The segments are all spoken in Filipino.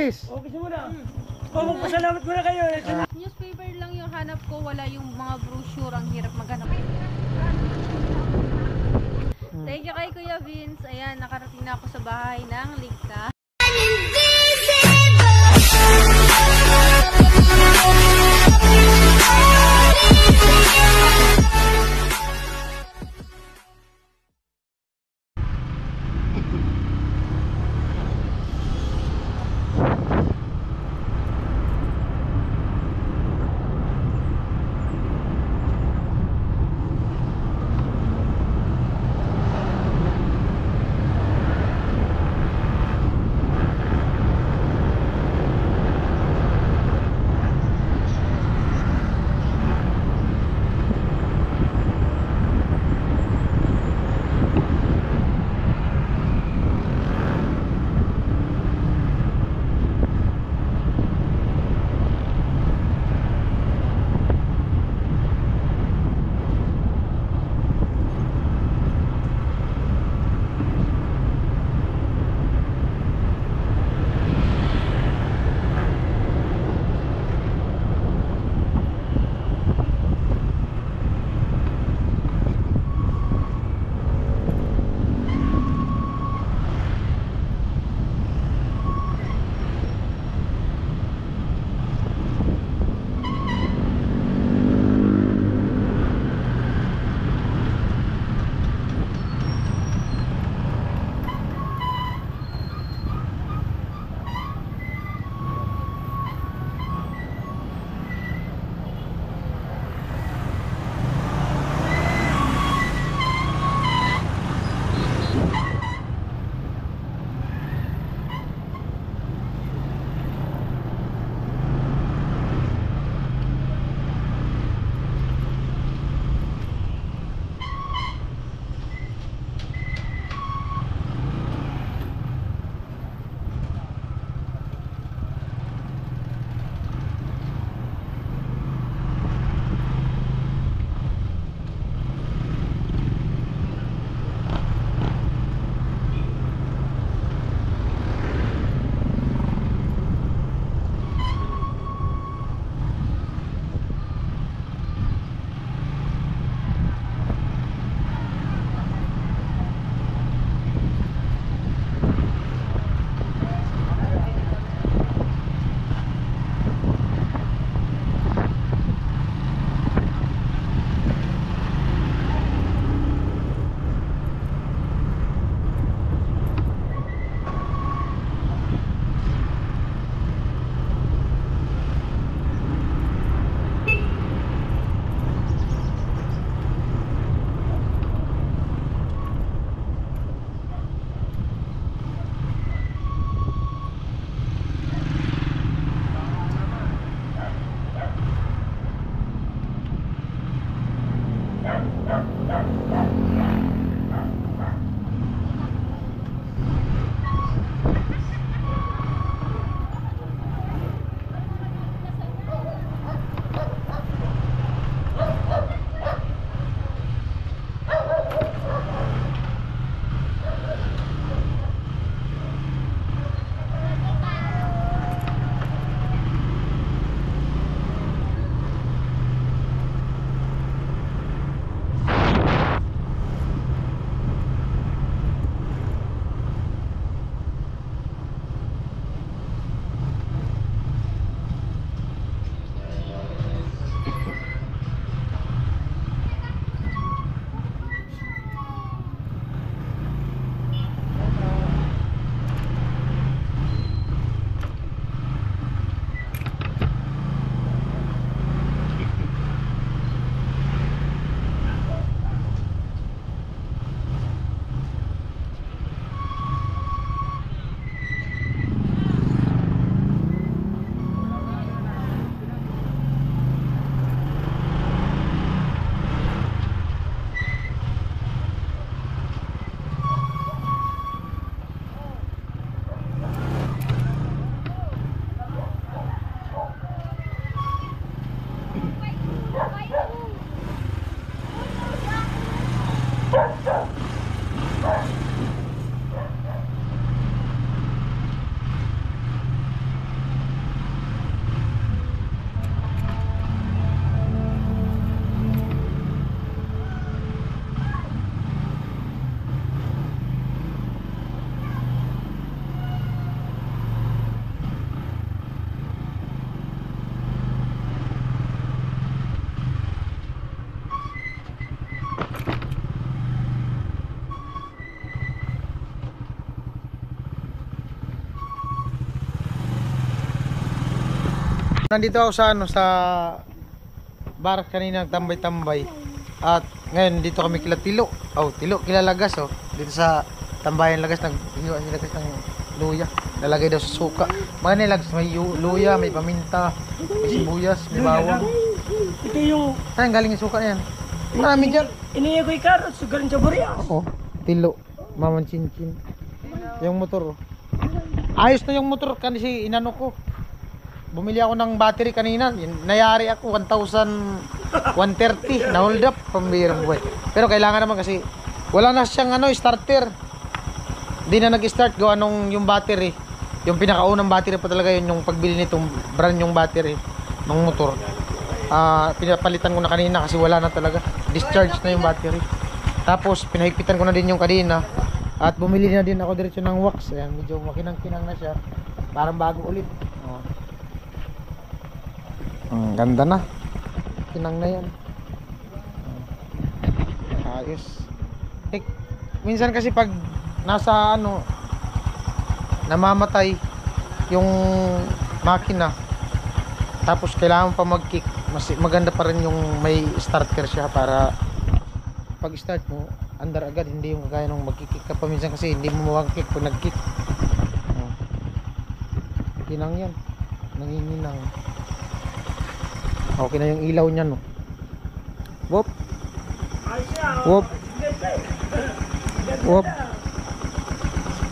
kiss. Oh, kiss muna. Magpasalamat muna kayo. Newspaper lang yung hanap ko, wala yung mga brochure, ang hirap maghanap. Thank you kay Kuya Vince. Ayan, nakarating na ako sa bahay ng ligtas. Nandito ako sa sa bar kanina, tambay-tambay. At ngayon dito kami kila Tilo. Oh, Tilo kila Lagas oh. Dito sa tambayan Lagas naghiwa si Lagas ng luya. Lalagay daw sa suka. Mga nilags may luya, may paminta, may sibuyas, may bawang. Ito yung Saan galing yung suka na yan? Marami dyan. iniya ko yung carrots, galing sa Boreas. Oo. Tilo, Maman Chinchin. Yung motor oh. Ayos na yung motor kasi inano ko. Bumili ako ng battery kanina, nayari ako 1,130 na hold up pambirang buhay. Pero kailangan naman kasi wala na siyang starter. Hindi na nag-start gawa nung yung battery. Yung pinakaunang battery pa talaga yun yung pagbili nitong brand yung battery ng motor. Pinapalitan ko na kanina kasi wala na talaga. Discharge na yung battery. Tapos pinahigpitan ko na din yung kanina. At bumili na din ako diretso ng wax. Ayan, medyo makinang-kinang na siya. Parang bago ulit. Oh. Ganda na. Kinang na yan. Ayos. Minsan kasi pag nasa namamatay yung makina, tapos kailangan pa mag-kick, mas maganda pa rin yung may starter siya para pag start mo andar agad, hindi yung kagaya nung mag-kick ka pa minsan kasi hindi mo mag-kick pag nag-kick. Kinang yan, nanginginang. Okay na yung ilaw niya no. Wop. Wop. Wop.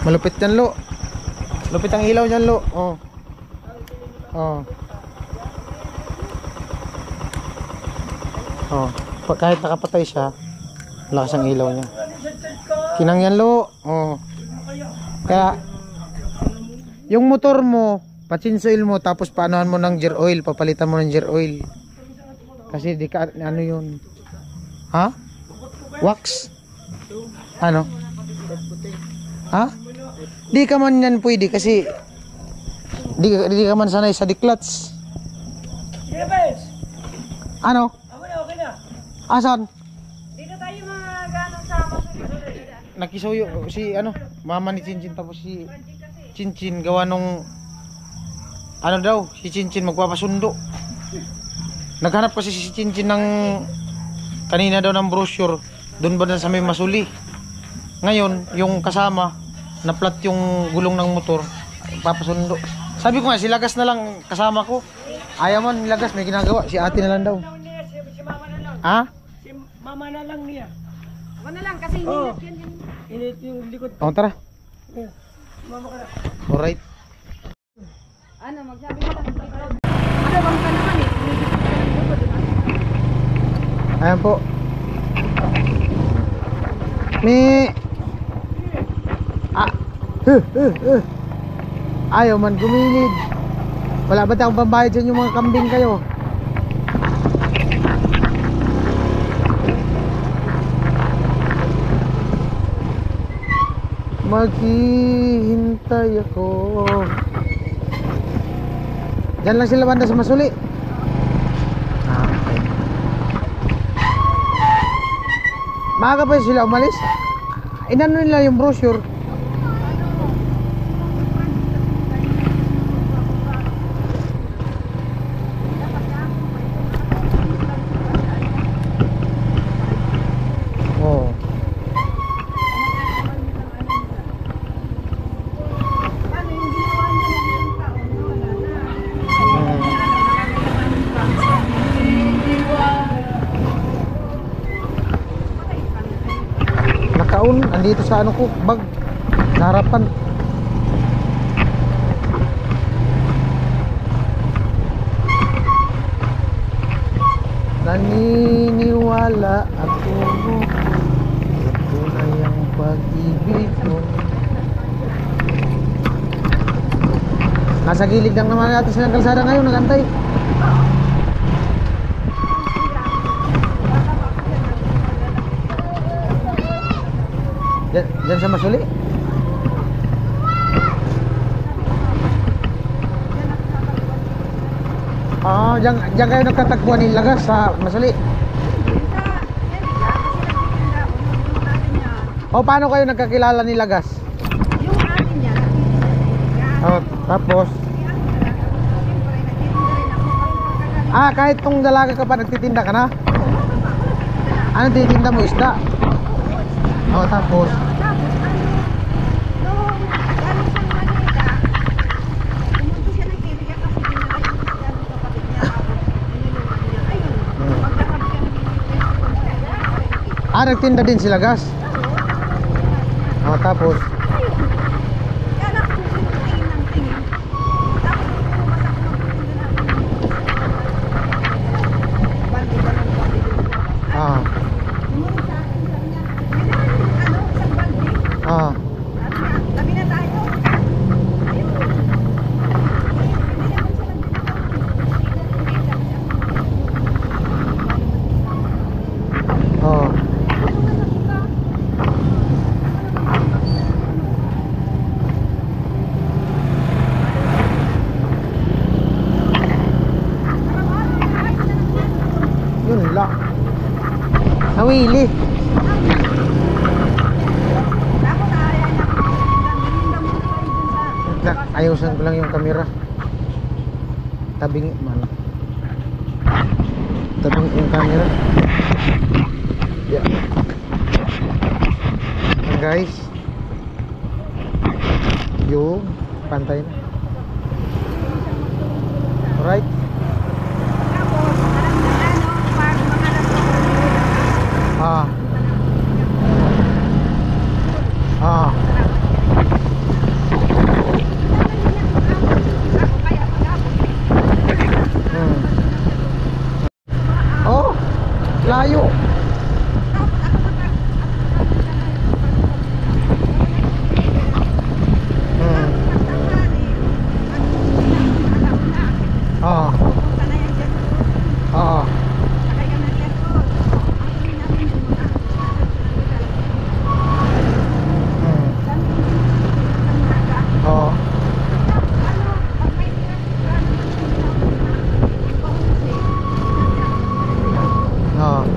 Malupit yan lo. Lupit ang ilaw niyan lo. Oh. Oh. Oh. Kahit nakapatay siya, lakas ang ilaw niya. Kinang yan lo. Oh. Kaya yung motor mo, patsinsoil mo, tapos paanohan mo ng gear oil, papalitan mo ng gear oil. Kasi di ka, ano yun? Ha? Wax? Ano? Ha? Di ka man yan pwede kasi di ka man sanay sa diklats. Ano? Okay na. Asan? Dito tayo mga ganong sa masulit. Nakisuyo si mama ni Chinchin, tapos si Chinchin gawa nung daw, si Chinchin magpapasundo. Naghanap kasi si Chinchin ng kanina daw ng brochure doon ba sa may Masuli. Ngayon, yung kasama na flat yung gulong ng motor, papasundo. Sabi ko nga, si Lagas na lang kasama ko. Ayaw man, ni Lagas may ginagawa, si ate na lang daw. Si mama na lang. Ha? Si mama na lang niya. Ako na lang kasi hinilip yan yung... Init yung likod. O, tara. Mama ka na. Alright. Ano, magsabi mo lang. Ano, bang ka naman eh. Hinilip ka ng likod. Ayan po. Ayaw man gumilid. Wala ba tayong pambayad sa inyo mga kambing kayo? Maghihintay ako. Diyan lang sila banda sa Masuli. Maaga pa sila umalis. Inano nila yung brochure. Oh. Nakaun, andito sa ko, bag sa harapan. Naniniwala ako, ito na yung pag-ibig mo. Nasa gilid lang naman natin silang kalsada ngayon, nagantay. Diyan sa Masuli. Diyan kayo nagtatagpuan ni Lagas sa Masuli. Paano kayo nagkakilala ni Lagas? Yung atin niya, Tapos Ah, kahit tong dalaga ka pa, nagtitinda ka na? Ano titinda mo? Isda? Oo, tapos? Ah, nagtinda din sila gas? Oo, tapos? Ah. Ah. Oh. Yun lang. Nawili. Ayusan ko lang yung camera. Tabing man. Tabing yung camera. Yeah. Yan guys. Yung pantay na. Alright. Ah. Ah. Oh, layo. Ah. Ah. Oh. Ah.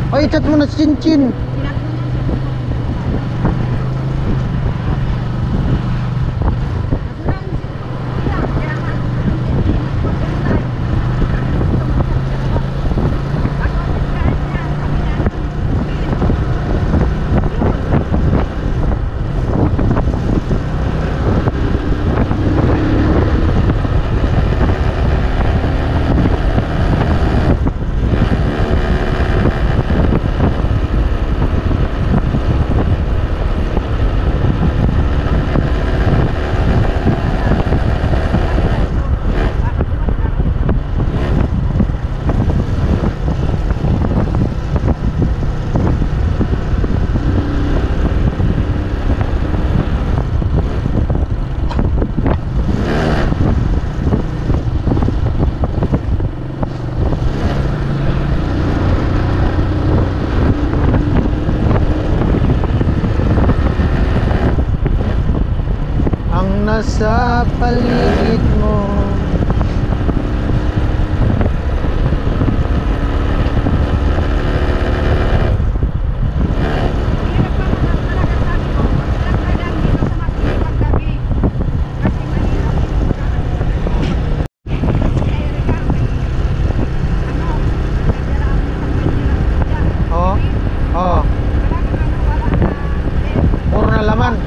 Ay, chat mo na si Chinchin. Nasa paligid mo. Oh, oh. Puro na laman.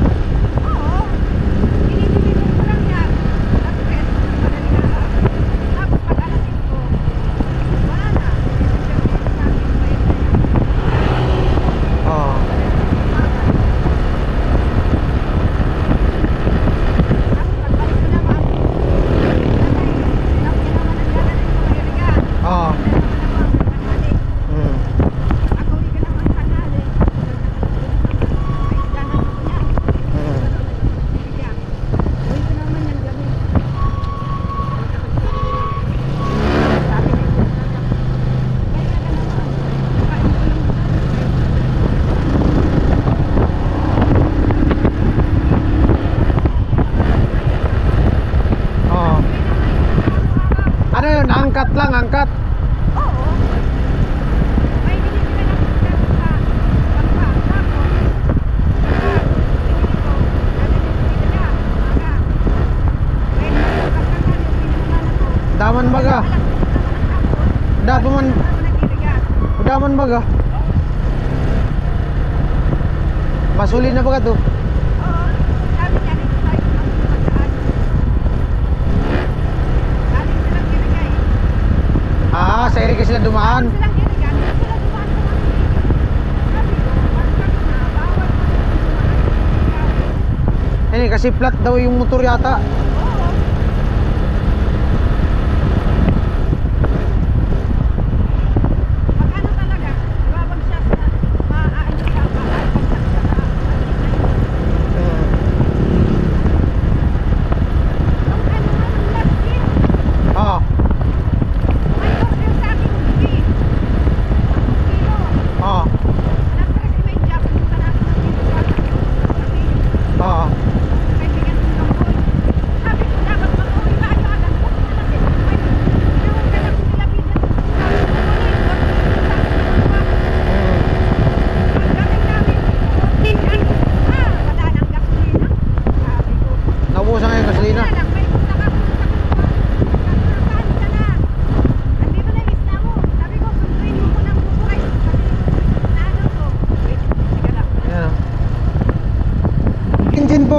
pa man. Wala man baga. Masuli na baga to. Ah, sa area sila dumaan. Ini kasi flat daw yung motor yata.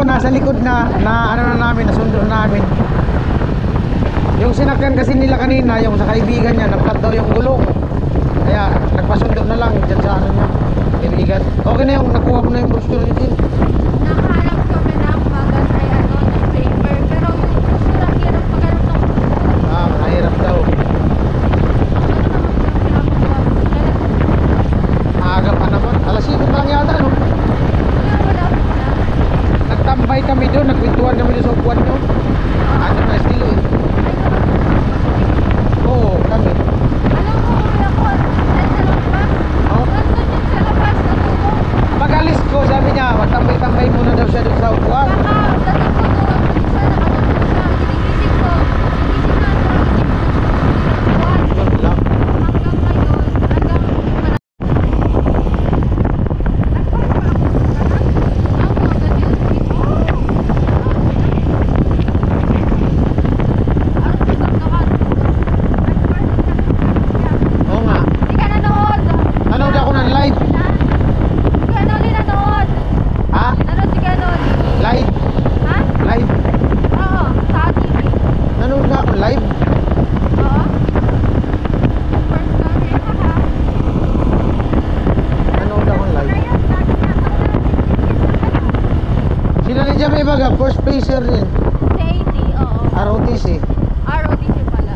Nasa likod na ano na namin, nasundo na namin. Yung sinakyan kasi nila kanina, yung sa kaibigan niya, nagplat daw yung gulong. Kaya nagpasundo na lang dyan sa ano niya, kaibigan. Okay na yung nakuha mo na yung brochure niya din. Nakahanap kami ng bagas ay ano, ng paper. Pero yung brochure ang hirap maghanap ng brochure. Ah, mahirap daw. Maaga pa naman, alas 7 pa lang yata, no? Nagtambay kami doon, nagkwentuhan kami doon sa upuan nyo. Ano na estilo eh. Oo, kami. Alam mo, kuya ko, dahil sa labas. Oh. Nandun yun sa labas, natulog. Pag-alis ko, sabi niya, magtambay-tambay muna daw siya doon sa upuan. Dating ko doon, siya, nakatulog siya. Ginigising ko. Gigising na, Yun lang. hanggang ngayon, Oo nga. Di ka nanood. Nanood ako ng live. Di ka nanood. Ha? Nanood si Ganon. Live? Ha? Live? Oo, sa TV. Nanood na ako live? Oo. First time, ha? Nanood ako live. Sila ni Jamie Baga, first placer rin. Sa AT, oo. ROTC. ROTC pala.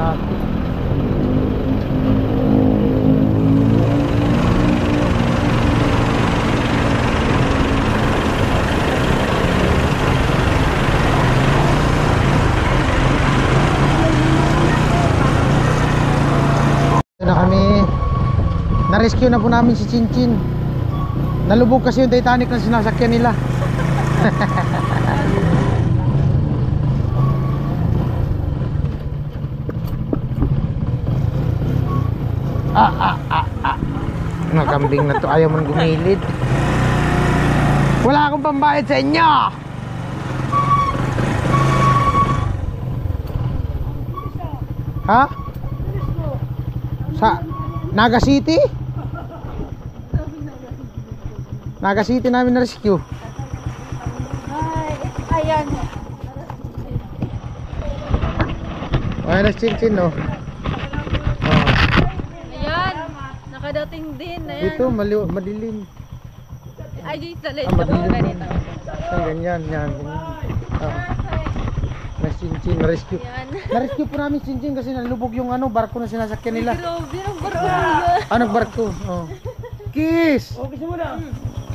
Ah. Ito na kami. Na-rescue na po namin si Chinchin. Nalubog kasi yung Titanic na sinasakyan nila. Ano, kambing na to, ayaw man gumilid. Wala akong pambayad sa inyo. Ha? Sa Naga City? Naga City namin na rescue. Ay, ayan. Ay, na Chinchin, no? Ayan. Nakadating din. Ayan. Ito, madilim. Ay, dito. Madilim. Ganito. Ay, ganyan, yan. Na Chinchin, na-rescue. Yan. Na-rescue po namin Chinchin kasi nalubog yung ano, barko na sinasakyan nila. Grabe, ang barko yan. Ano barko? Oh. Kiss! Okay, gusto mo na.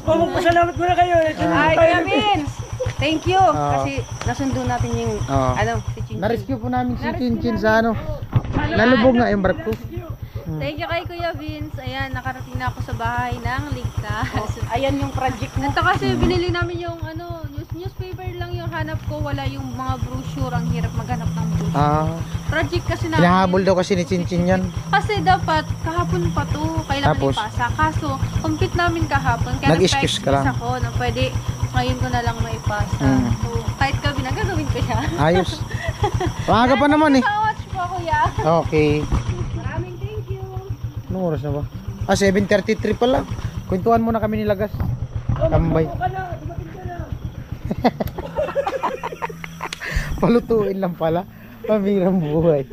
Magpasalamat muna kayo. Ay, Kuya Vince. Thank you. Ah. Kasi nasundo natin yung, Ah. ano, si Chinchin. Na-rescue po namin si Chinchin sa ano. Nalubog nga yung barko. Thank you kay Kuya Vince. Ayan, nakarating na ako sa bahay ng ligtas. Ayan yung project na. Ito kasi binili namin yung ano, newspaper lang yung hinahanap ko, wala yung mga brochure. Ang hirap maghanap ng brochure. Ah, Project kasi namin. hinahabol daw kasi ni Chinchin yan. Kasi dapat kahapon pa to, kailangan Tapos? ipasa. Kaso, compete namin kahapon. Kaya Nag-excuse ka lang. ako na pwede ngayon ko na lang maipasa. Mm. So, kahit gabi na, gagawin ko siya. Ayos. Maaga pa naman eh. Watch po, kuya. Okay. Maraming thank you. Anong oras na ba? Ah, 7:33 pala. Kwentuhan muna kami ni Lagas. Tambay. Ka na, dumating ka na. Palutuin lang pala. Pamirang buhay.